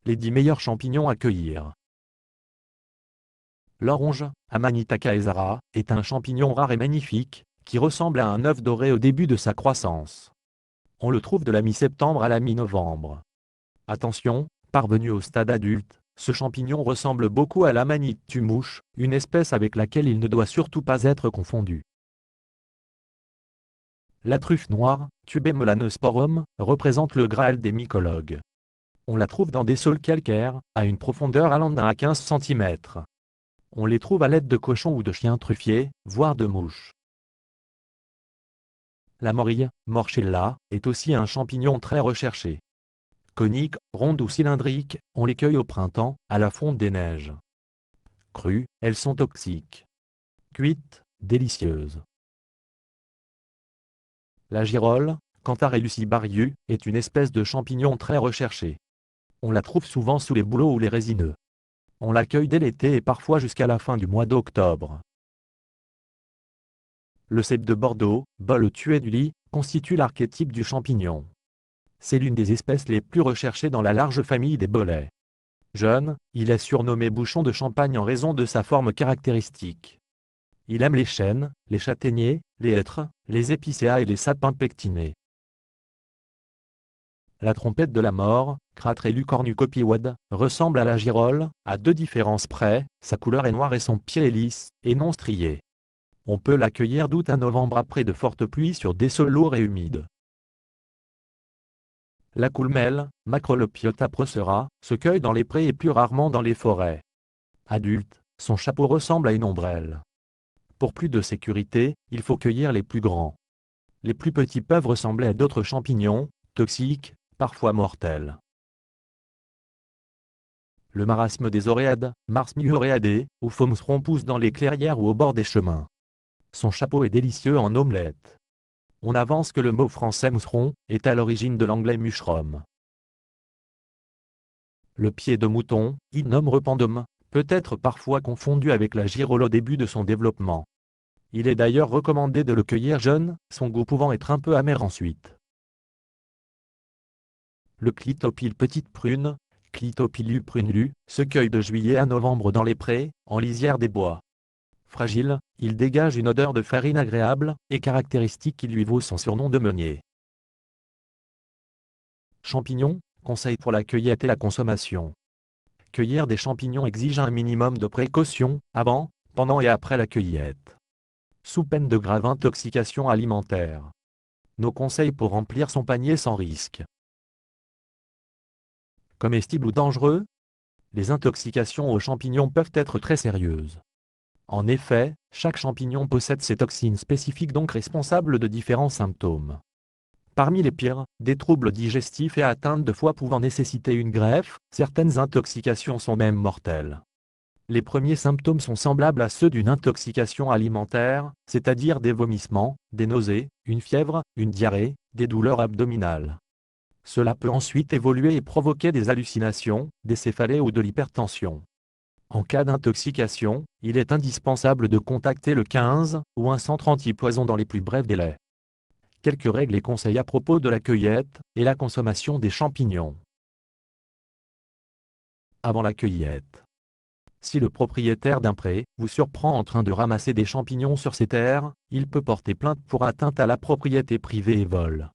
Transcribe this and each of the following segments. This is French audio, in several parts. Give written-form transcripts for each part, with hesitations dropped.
les 10 meilleurs champignons à cueillir. L'orange, Amanita caesara, est un champignon rare et magnifique, qui ressemble à un œuf doré au début de sa croissance. On le trouve de la mi-septembre à la mi-novembre. Attention, parvenu au stade adulte, ce champignon ressemble beaucoup à l'Amanite tumouche, une espèce avec laquelle il ne doit surtout pas être confondu. La truffe noire, Tubé melanosporum, représente le Graal des mycologues. On la trouve dans des sols calcaires, à une profondeur allant d'1 à 15 cm. On les trouve à l'aide de cochons ou de chiens truffiers, voire de mouches. La morille, Morchella, est aussi un champignon très recherché. Conique, ronde ou cylindrique, on les cueille au printemps, à la fonte des neiges. Crues, elles sont toxiques. Cuites, délicieuses. La girole, Cantharellus ibarius, est une espèce de champignon très recherché. On la trouve souvent sous les bouleaux ou les résineux. On la cueille dès l'été et parfois jusqu'à la fin du mois d'octobre. Le cèpe de Bordeaux, Bolle tueduli, constitue l'archétype du champignon. C'est l'une des espèces les plus recherchées dans la large famille des bollets. Jeune, il est surnommé bouchon de champagne en raison de sa forme caractéristique. Il aime les chênes, les châtaigniers, les hêtres, les épicéas et les sapins pectinés. La trompette de la mort, Cratrellus cornucopioide, ressemble à la girole, à 2 différences près, sa couleur est noire et son pied est lisse, et non strié. On peut la cueillir d'août à novembre après de fortes pluies sur des sols lourds et humides. La coulmelle, Macrolopiota procera, se cueille dans les prés et plus rarement dans les forêts. Adulte, son chapeau ressemble à une ombrelle. Pour plus de sécurité, il faut cueillir les plus grands. Les plus petits peuvent ressembler à d'autres champignons, toxiques, parfois mortels. Le marasme des oréades, Mars muoreadae, ou Fomsron pousse dans les clairières ou au bord des chemins. Son chapeau est délicieux en omelette. On avance que le mot français mousseron est à l'origine de l'anglais mushroom. Le pied de mouton, Hypnum rependum, peut être parfois confondu avec la girole au début de son développement. Il est d'ailleurs recommandé de le cueillir jeune, son goût pouvant être un peu amer ensuite. Le clitopile petite prune, Clitopilus prunelus, se cueille de juillet à novembre dans les prés, en lisière des bois. Fragile, il dégage une odeur de farine agréable, et caractéristique qui lui vaut son surnom de meunier. Champignons, conseil pour la cueillette et la consommation. Cueillir des champignons exige un minimum de précaution, avant, pendant et après la cueillette. Sous peine de grave intoxication alimentaire. Nos conseils pour remplir son panier sans risque. Comestibles ou dangereux? Les intoxications aux champignons peuvent être très sérieuses. En effet, chaque champignon possède ses toxines spécifiques donc responsables de différents symptômes. Parmi les pires, des troubles digestifs et atteintes de foie pouvant nécessiter une greffe, certaines intoxications sont même mortelles. Les premiers symptômes sont semblables à ceux d'une intoxication alimentaire, c'est-à-dire des vomissements, des nausées, une fièvre, une diarrhée, des douleurs abdominales. Cela peut ensuite évoluer et provoquer des hallucinations, des céphalées ou de l'hypertension. En cas d'intoxication, il est indispensable de contacter le 15 ou un centre anti-poison dans les plus brefs délais. Quelques règles et conseils à propos de la cueillette et la consommation des champignons. Avant la cueillette. Si le propriétaire d'un pré vous surprend en train de ramasser des champignons sur ses terres, il peut porter plainte pour atteinte à la propriété privée et vol.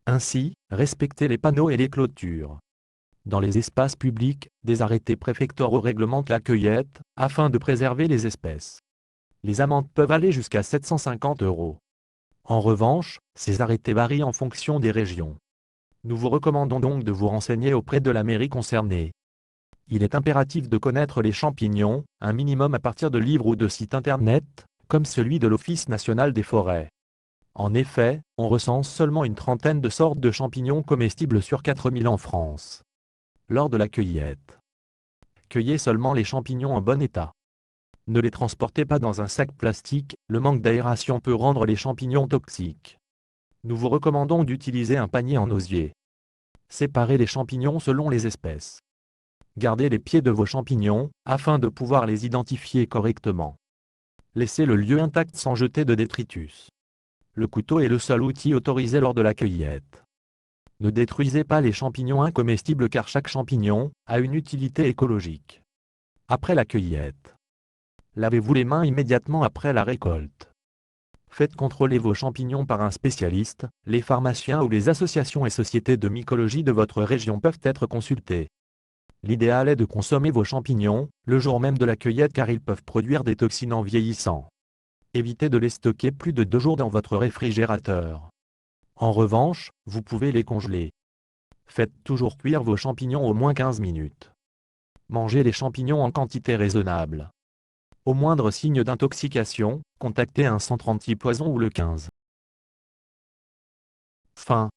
Ainsi, respectez les panneaux et les clôtures. Dans les espaces publics, des arrêtés préfectoraux réglementent la cueillette, afin de préserver les espèces. Les amendes peuvent aller jusqu'à 750 €. En revanche, ces arrêtés varient en fonction des régions. Nous vous recommandons donc de vous renseigner auprès de la mairie concernée. Il est impératif de connaître les champignons, un minimum à partir de livres ou de sites internet, comme celui de l'Office national des forêts. En effet, on recense seulement une trentaine de sortes de champignons comestibles sur 4000 en France. Lors de la cueillette. Cueillez seulement les champignons en bon état. Ne les transportez pas dans un sac plastique, le manque d'aération peut rendre les champignons toxiques. Nous vous recommandons d'utiliser un panier en osier. Séparez les champignons selon les espèces. Gardez les pieds de vos champignons, afin de pouvoir les identifier correctement. Laissez le lieu intact sans jeter de détritus. Le couteau est le seul outil autorisé lors de la cueillette. Ne détruisez pas les champignons incomestibles car chaque champignon a une utilité écologique. Après la cueillette, lavez-vous les mains immédiatement après la récolte. Faites contrôler vos champignons par un spécialiste, les pharmaciens ou les associations et sociétés de mycologie de votre région peuvent être consultés. L'idéal est de consommer vos champignons le jour même de la cueillette car ils peuvent produire des toxines en vieillissant. Évitez de les stocker plus de 2 jours dans votre réfrigérateur. En revanche, vous pouvez les congeler. Faites toujours cuire vos champignons au moins 15 minutes. Mangez les champignons en quantité raisonnable. Au moindre signe d'intoxication, contactez un centre anti-poison ou le 15. Fin.